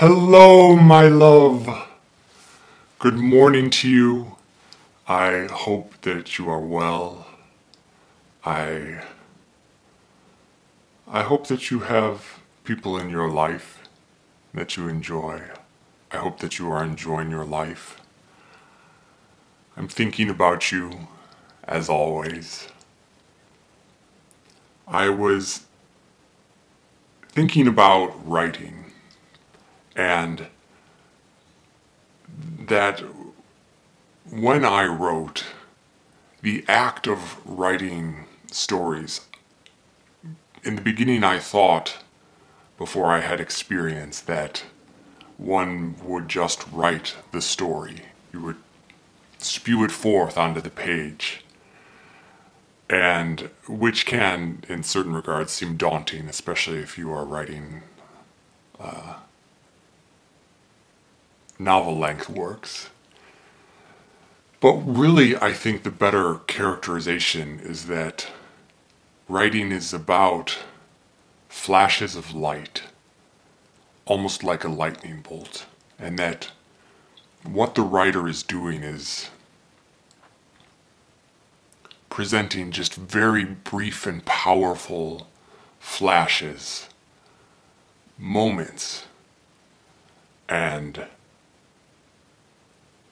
Hello, my love. Good morning to you. I hope that you are well. I hope that you have people in your life that you enjoy. I hope that you are enjoying your life. I'm thinking about you as always. I was thinking about writing and that when I wrote, the act of writing stories, in the beginning I thought, before I had experience, that one would just write the story. You would spew it forth onto the page, and which can, in certain regards, seem daunting, especially if you are writing novel-length works. But really, I think the better characterization is that writing is about flashes of light, almost like a lightning bolt, and that what the writer is doing is presenting just very brief and powerful flashes, moments, and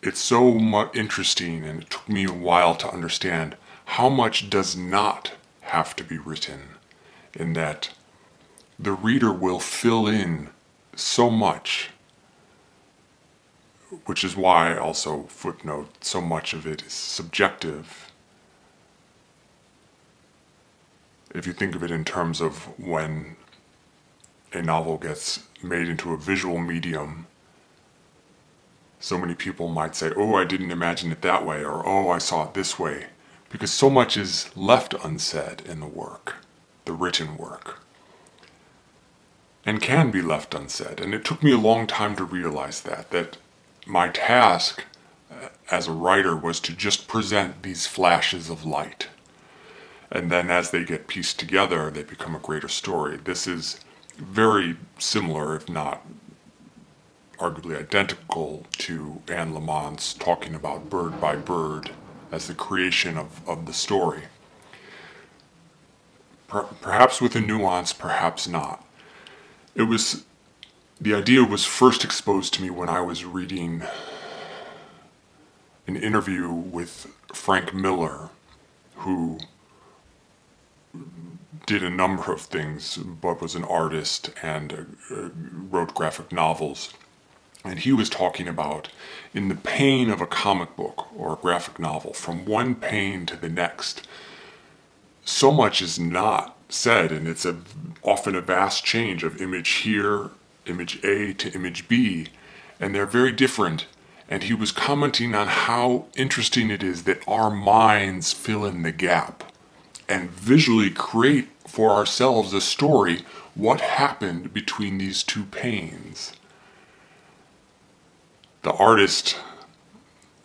it's so much interesting, and it took me a while to understand how much does not have to be written, in that the reader will fill in so much, which is why also, footnote, so much of it is subjective. If you think of it in terms of when a novel gets made into a visual medium, so many people might say, oh, I didn't imagine it that way, or oh, I saw it this way, because so much is left unsaid in the work, the written work, and can be left unsaid. And it took me a long time to realize that my task as a writer was to just present these flashes of light. And then as they get pieced together, they become a greater story. This is very similar, if not arguably identical, to Anne Lamott's talking about bird by bird as the creation of the story. Perhaps with a nuance, perhaps not. The idea was first exposed to me when I was reading an interview with Frank Miller, who did a number of things, but was an artist and wrote graphic novels. And he was talking about, in the pain of a comic book or a graphic novel, from one pain to the next, so much is not said, and it's often a vast change of image here, image A to image B, and they're very different. And he was commenting on how interesting it is that our minds fill in the gap and visually create for ourselves a story, what happened between these two panes. The artist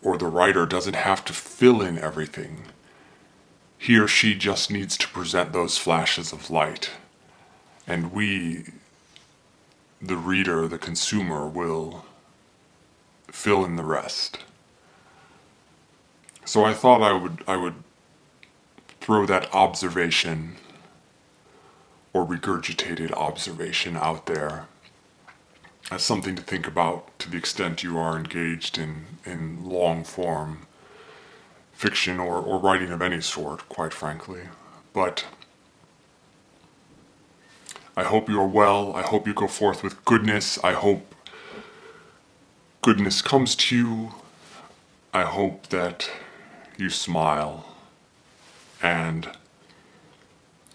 or the writer doesn't have to fill in everything. He or she just needs to present those flashes of light. And we, the reader, the consumer, will fill in the rest. So I thought I would throw that observation or regurgitated observation out there as something to think about to the extent you are engaged in long form fiction or writing of any sort, quite frankly. But I hope you are well. I hope you go forth with goodness. I hope goodness comes to you. I hope that you smile. And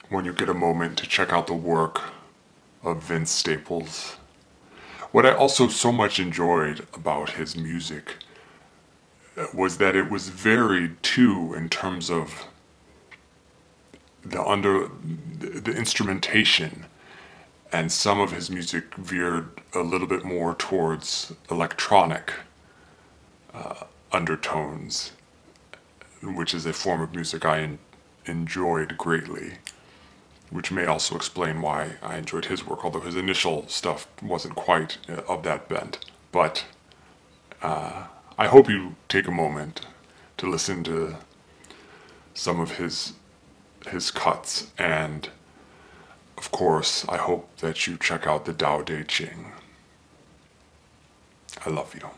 when you get a moment to check out the work of Vince Staples. What I also so much enjoyed about his music was that it was varied too in terms of the instrumentation, and some of his music veered a little bit more towards electronic undertones, which is a form of music I enjoyed greatly. which may also explain why I enjoyed his work, although his initial stuff wasn't quite of that bent. But I hope you take a moment to listen to some of his cuts, and of course, I hope that you check out the Tao Te Ching. I love you.